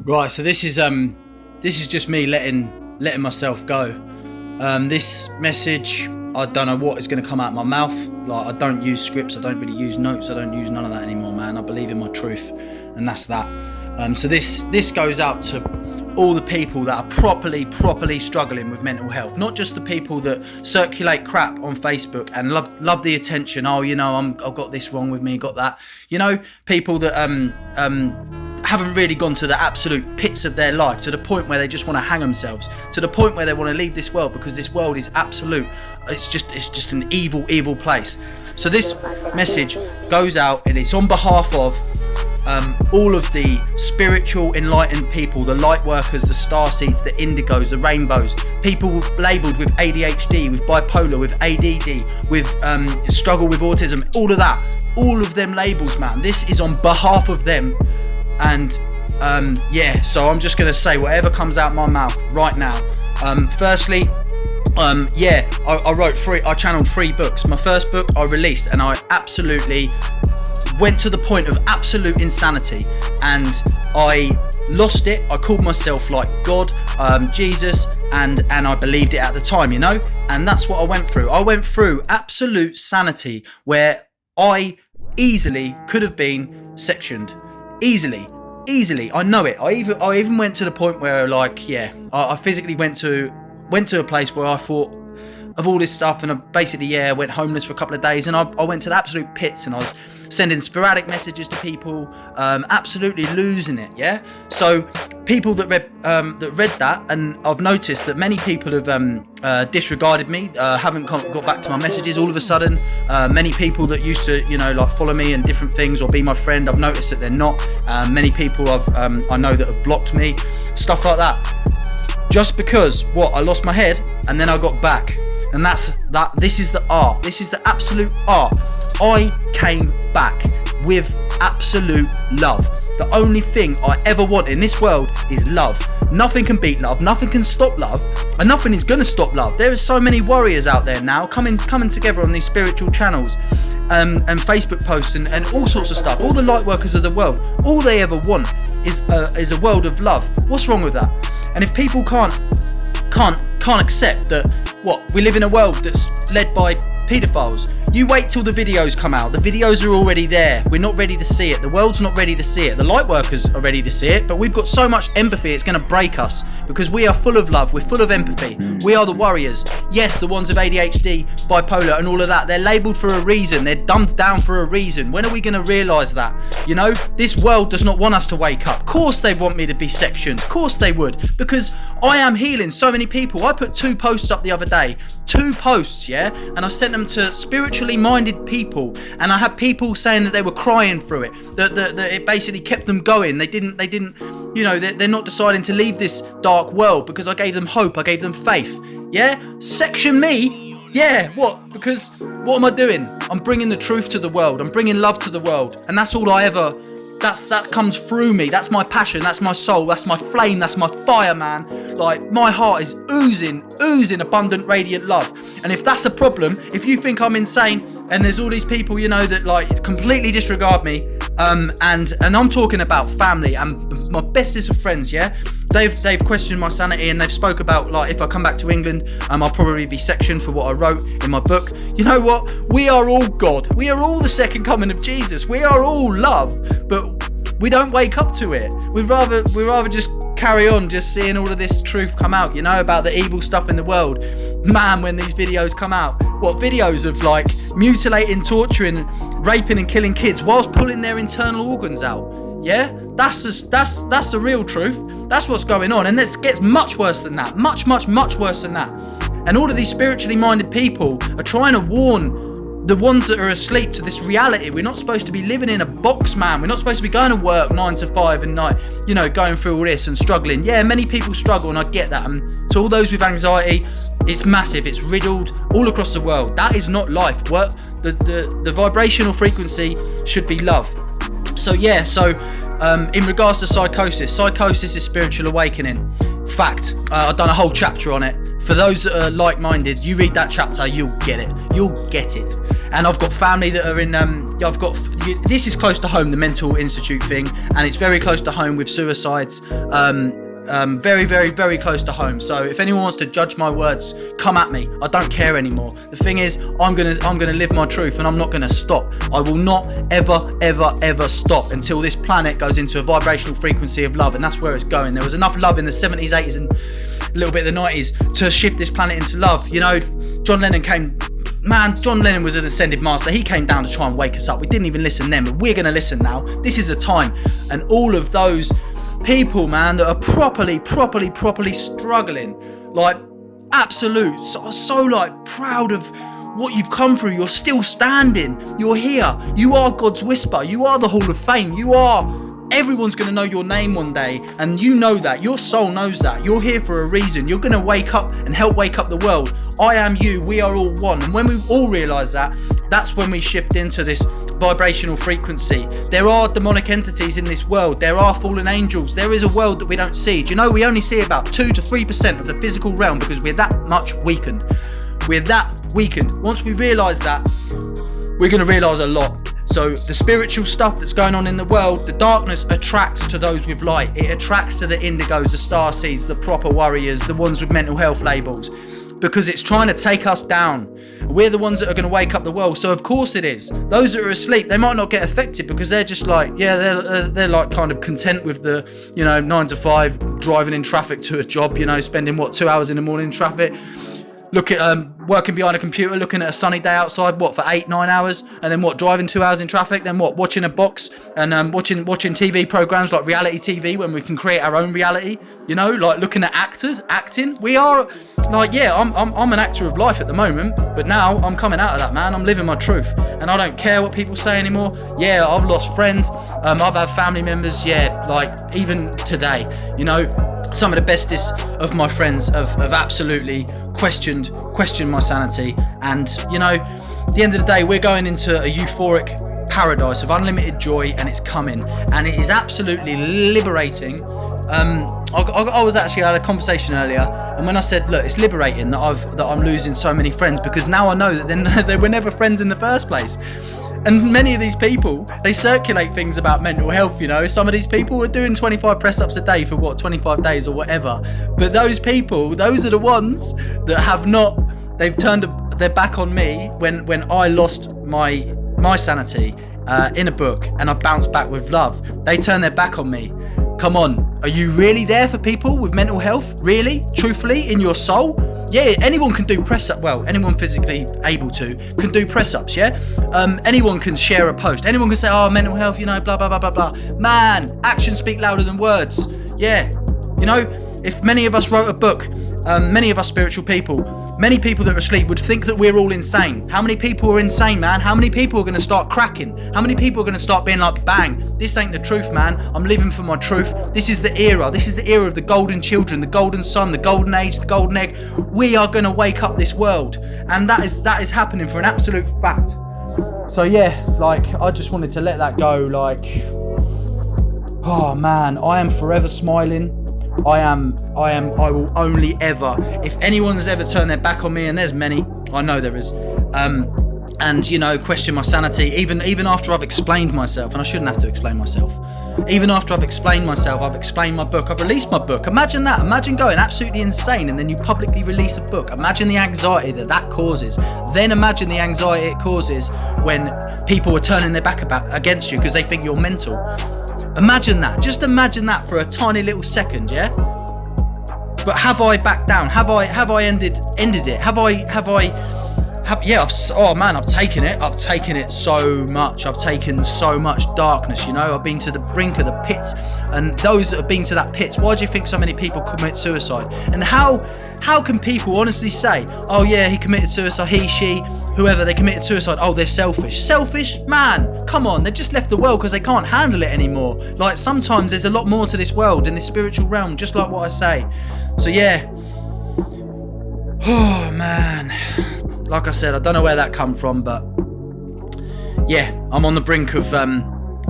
Right, so this is just me letting myself go. This message, I don't know what is going to come out of my mouth. Like, I don't use scripts, I don't really use notes, I don't use none of that anymore, man. I believe in my truth, and that's that. So this goes out to all the people that are properly struggling with mental health. Not just the people that circulate crap on Facebook and love the attention. Oh, you know, I've got this wrong with me, got that. You know, people that haven't really gone to the absolute pits of their life, to the point where they just want to hang themselves, to the point where they want to leave this world because this world is absolute. It's just an evil place. So this message goes out, and it's on behalf of all of the spiritual enlightened people, the light workers, the star seeds, the indigos, the rainbows, people labelled with ADHD, with bipolar, with ADD, with struggle with autism, all of that, all of them labels, man. This is on behalf of them. And so I'm just gonna say whatever comes out my mouth right now. Firstly, I channeled 3 books. My first book I released, and I absolutely went to the point of absolute insanity, and I lost it. I called myself like God, Jesus, and I believed it at the time, you know. And that's what I went through. I went through absolute sanity where I easily could have been sectioned. Easily, I know it. I even went to the point where, like, I physically went to a place where I thought of all this stuff, and I basically went homeless for a couple of days, and I went to the absolute pits, and I was sending sporadic messages to people, absolutely losing it. So people that read that, and I've noticed that many people have disregarded me, haven't got back to my messages all of a sudden. Many people that used to, you know, like follow me and different things or be my friend, I've noticed that they're not. Many people I know that have blocked me, stuff like that. Just because I lost my head and then I got back. And this is the art. This is the absolute art. I came back with absolute love. The only thing I ever want in this world is love. Nothing can beat love, nothing can stop love, and nothing is gonna stop love. There are so many warriors out there now coming together on these spiritual channels, and Facebook posts and all sorts of stuff. All the light workers of the world, all they ever want is a world of love. What's wrong with that? And if people can't accept that we live in a world that's led by paedophiles, you wait till the videos come out. The videos are already there. We're not ready to see it. The world's not ready to see it. The light workers are ready to see it, but we've got so much empathy, it's going to break us, because we are full of love, we're full of empathy. We are the warriors. Yes, the ones of ADHD, bipolar and all of that, they're labelled for a reason. They're dumbed down for a reason. When are we going to realise that? You know, this world does not want us to wake up. Of course they want me to be sectioned. Of course they would, because I am healing so many people. I put 2 posts up the other day. 2 posts, and I sent them to spiritually minded people, and I had people saying that they were crying through it, that it basically kept them going. They didn't, you know, they're not deciding to leave this dark world because I gave them hope, I gave them faith. Section me? What? Because what am I doing? I'm bringing the truth to the world. I'm bringing love to the world, and that's all I ever. That comes through me. That's my passion. That's my soul. That's my flame. That's my fire, man. Like, my heart is oozing abundant, radiant love. And if that's a problem, if you think I'm insane, and there's all these people, you know, that like completely disregard me, and I'm talking about family and my bestest of friends, they've questioned my sanity, and they've spoke about, like, if I come back to England, I'll probably be sectioned for what I wrote in my book. You know what? We are all God. We are all the second coming of Jesus. We are all love, but we don't wake up to it. We'd rather just carry on just seeing all of this truth come out, you know, about the evil stuff in the world. Man, when these videos come out, what videos of like mutilating, torturing, raping and killing kids whilst pulling their internal organs out. That's the real truth. That's what's going on, and this gets much worse than that. Much worse than that. And all of these spiritually minded people are trying to warn the ones that are asleep to this reality. We're not supposed to be living in a box, man. We're not supposed to be going to work 9 to 5 and night, you know, going through all this and struggling. Many people struggle, and I get that. And to all those with anxiety, it's massive. It's riddled all across the world. That is not life. The vibrational frequency should be love. So in regards to psychosis is spiritual awakening. Fact. I've done a whole chapter on it. For those that are like-minded, you read that chapter, you'll get it. And I've got family that are in I've got, this is close to home, the mental institute thing, and it's very close to home with suicides. Very, very, very close to home. So if anyone wants to judge my words, come at me. I don't care anymore. The thing is, I'm gonna live my truth, and I'm not gonna stop. I will not ever stop until this planet goes into a vibrational frequency of love, and that's where it's going. There was enough love in the 70s, 80s, and a little bit of the 90s to shift this planet into love. You know, John Lennon was an ascended master. He came down to try and wake us up. We didn't even listen then, but we're gonna listen now. This is a time, and all of those people, man, that are properly struggling, like absolute, so like proud of what you've come through. You're still standing, you're here, you are God's whisper, you are the Hall of Fame, everyone's going to know your name one day, and you know that, your soul knows that, you're here for a reason, you're going to wake up and help wake up the world. I am you, we are all one, and when we all realise that, that's when we shift into this vibrational frequency. There are demonic entities in this world, there are fallen angels, there is a world that we don't see. Do you know we only see about 2 to 3% of the physical realm because we're that much weakened. We're that weakened. Once we realise that, we're going to realise a lot. So the spiritual stuff that's going on in the world, the darkness attracts to those with light. It attracts to the indigos, the starseeds, the proper warriors, the ones with mental health labels, because it's trying to take us down. We're the ones that are going to wake up the world. So of course it is. Those that are asleep, they might not get affected because they're just like, they're like kind of content with the, 9 to 5, driving in traffic to a job, spending 2 hours in the morning in traffic. Look at working behind a computer, looking at a sunny day outside, for 8-9 hours, and then driving 2 hours in traffic, then watching a box, and watching TV programs like reality TV when we can create our own reality, like looking at actors acting. We are like, I'm an actor of life at the moment, but now I'm coming out of that, man. I'm living my truth, and I don't care what people say anymore. I've lost friends, I've had family members, like even today, some of the bestest of my friends have absolutely questioned my sanity, and at the end of the day, we're going into a euphoric paradise of unlimited joy, and it's coming, and it is absolutely liberating. I was actually had a conversation earlier, and when I said, look, it's liberating that I'm losing so many friends, because now I know that they were never friends in the first place. And many of these people, they circulate things about mental health, Some of these people are doing 25 press-ups a day for 25 days or whatever. But those people, those are the ones that have not, they've turned their back on me when I lost my sanity in a book, and I bounced back with love. They turned their back on me. Come on, are you really there for people with mental health? Really? Truthfully, in your soul? Yeah, anyone can do press-up. Well, anyone physically able to can do press-ups, yeah? Anyone can share a post. Anyone can say, oh, mental health, blah, blah, blah, blah, blah. Man, actions speak louder than words. Yeah, if many of us wrote a book, many of us spiritual people, many people that are asleep would think that we're all insane. How many people are insane, man? How many people are going to start cracking? How many people are going to start being like, bang, this ain't the truth, man. I'm living for my truth. This is the era. This is the era of the golden children, the golden sun, the golden age, the golden egg. We are going to wake up this world. And that is happening for an absolute fact. So I just wanted to let that go. Oh man, I am forever smiling. I will only ever, if anyone's ever turned their back on me, and there's many, I know there is, and question my sanity, even after I've explained myself, and I shouldn't have to explain myself, even after I've explained myself, I've explained my book, I've released my book. Imagine that, imagine going absolutely insane and then you publicly release a book. Imagine the anxiety that causes. Then imagine the anxiety it causes when people are turning their back against you because they think you're mental. Imagine that. Just imagine that for a tiny little second, yeah? But have I backed down? Have I ended it? I've taken it. I've taken it so much. I've taken so much darkness, I've been to the brink of the pit. And those that have been to that pit, why do you think so many people commit suicide? And how can people honestly say, oh yeah, he committed suicide, he, she, whoever, they committed suicide, oh, they're selfish. Selfish? Man, come on, they've just left the world because they can't handle it anymore. Like, sometimes there's a lot more to this world, in this spiritual realm, just like what I say. So yeah. Oh man. Like I said, I don't know where that come from, but yeah, I'm on the brink of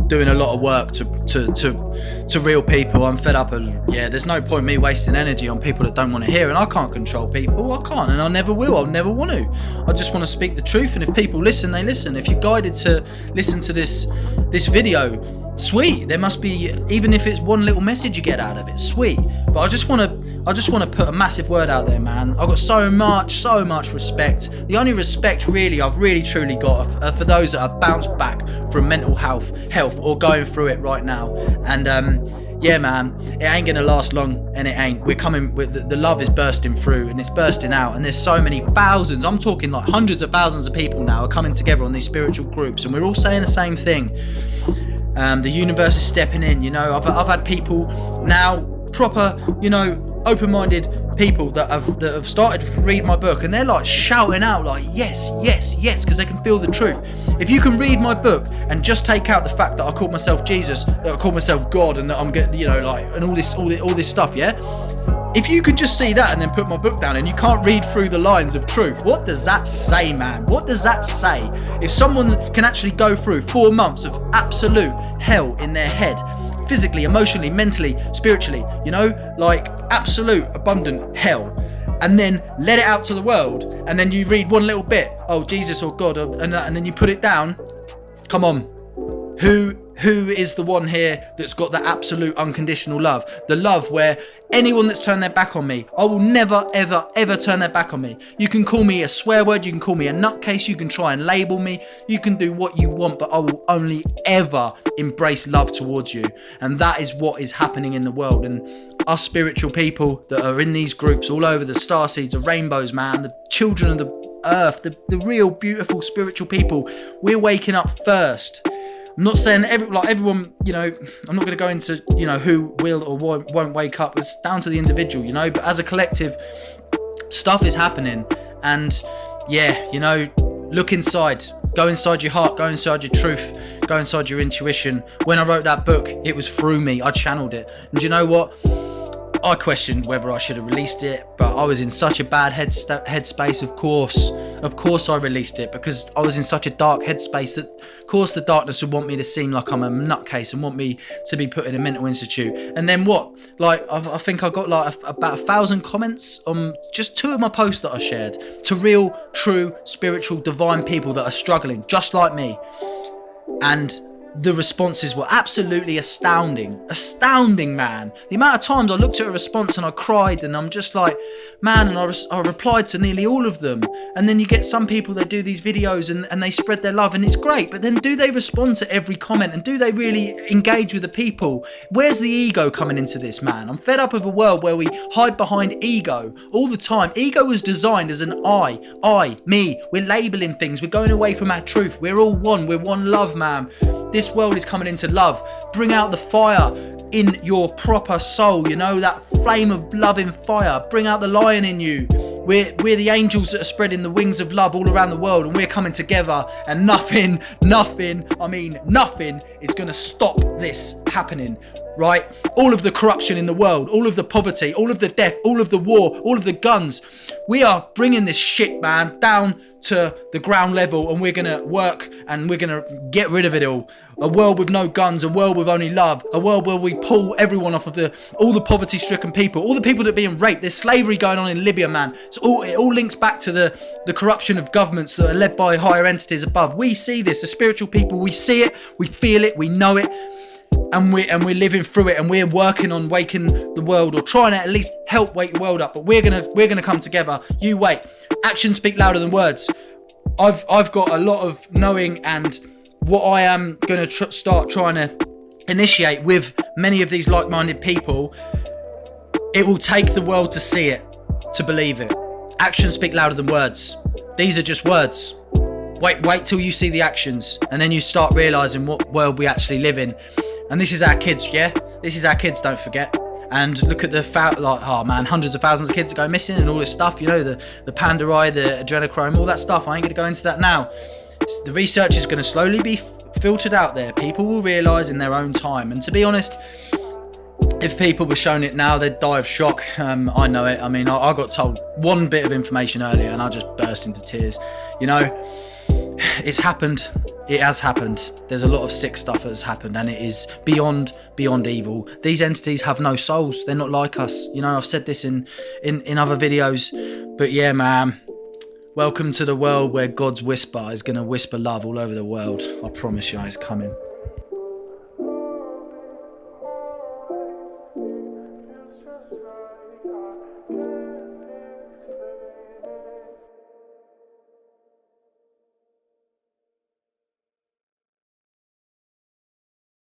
doing a lot of work to real people. I'm fed up of, there's no point me wasting energy on people that don't want to hear, and I can't control people. I can't, and I never will. I'll never want to. I just want to speak the truth, and if people listen, they listen. If you're guided to listen to this video, sweet. There must be, even if it's one little message you get out of it, sweet. But I just want to put a massive word out there, man. I've got so much respect. The only respect really I've really truly got are for those that have bounced back from mental health or going through it right now. And yeah, man, it ain't gonna last long, and it ain't. We're coming with the love is bursting through, and it's bursting out, and there's so many thousands, I'm talking like hundreds of thousands of people now are coming together on these spiritual groups, and we're all saying the same thing. The universe is stepping in. I've had people now, proper, open-minded people that have started to read my book, and they're like shouting out like yes, because they can feel the truth. If you can read my book and just take out the fact that I called myself Jesus, that I called myself God, and that I'm getting, and all this stuff, yeah. If you can just see that and then put my book down and you can't read through the lines of truth, what does that say, man? What does that say? If someone can actually go through 4 months of absolute hell in their head, physically, emotionally, mentally, spiritually, like absolute abundant hell, and then let it out to the world, and then you read one little bit, oh, Jesus or God, and then you put it down, come on. Who is the one here that's got that absolute unconditional love? The love where anyone that's turned their back on me, I will never, ever, ever turn their back on me. You can call me a swear word, you can call me a nutcase, you can try and label me, you can do what you want, but I will only ever embrace love towards you. And that is what is happening in the world. And us spiritual people that are in these groups all over, the star seeds, the rainbows, man, the children of the earth, the real beautiful spiritual people, we're waking up first. I'm not saying everyone, I'm not going to go into, who will or won't wake up. It's down to the individual, but as a collective, stuff is happening. And yeah, look inside, go inside your heart, go inside your truth, go inside your intuition. When I wrote that book, it was through me. I channeled it. And you know what? I questioned whether I should have released it, but I was in such a bad headspace. Of course I released it, because I was in such a dark headspace that, of course, the darkness would want me to seem like I'm a nutcase and want me to be put in a mental institute. And then what? Like, I think I got like about 1,000 comments on just 2 of my posts that I shared to real, true, spiritual, divine people that are struggling, just like me. And the responses were absolutely astounding, man. The amount of times I looked at a response and I cried, and I'm just like, man, and I replied to nearly all of them. And then you get some people that do these videos and they spread their love, and it's great, but then do they respond to every comment, and do they really engage with the people? Where's the ego coming into this, man? I'm fed up of a world where we hide behind ego all the time. Ego was designed as an I, me. We're labeling things, we're going away from our truth. We're all one, we're one love, man. This world is coming into love. Bring out the fire in your proper soul, that flame of love in fire. Bring out the lion in you. We're the angels that are spreading the wings of love all around the world, and we're coming together, and nothing is going to stop this happening, right? All of the corruption in the world, all of the poverty, all of the death, all of the war, all of the guns. We are bringing this shit, man, down to the ground level, and we're going to work and we're going to get rid of it all. A world with no guns, a world with only love, a world where we pull everyone off of all the poverty-stricken people, all the people that are being raped. There's slavery going on in Libya, man. It all links back to the corruption of governments that are led by higher entities above. We see this, the spiritual people, we see it, we feel it, we know it, and we're living through it, and we're working on waking the world, or trying to at least help wake the world up. But we're gonna come together. You wait. Actions speak louder than words. I've got a lot of knowing, and what I am going to start trying to initiate with many of these like-minded people, it will take the world to see it, to believe it. Actions speak louder than words. These are just words. Wait till you see the actions, and then you start realising what world we actually live in. And this is our kids, yeah? This is our kids, don't forget. And look at the hundreds of thousands of kids that go missing and all this stuff, the panda eye, the adrenochrome, all that stuff. I ain't going to go into that now. The research is going to slowly be filtered out there. People will realise in their own time. And to be honest, if people were shown it now, they'd die of shock. I know it. I mean, I got told one bit of information earlier and I just burst into tears. it's happened. It has happened. There's a lot of sick stuff that has happened, and it is beyond evil. These entities have no souls. They're not like us. You know, I've said this in other videos, but yeah, man. Welcome to the world where God's whisper is going to whisper love all over the world. I promise you, it's coming.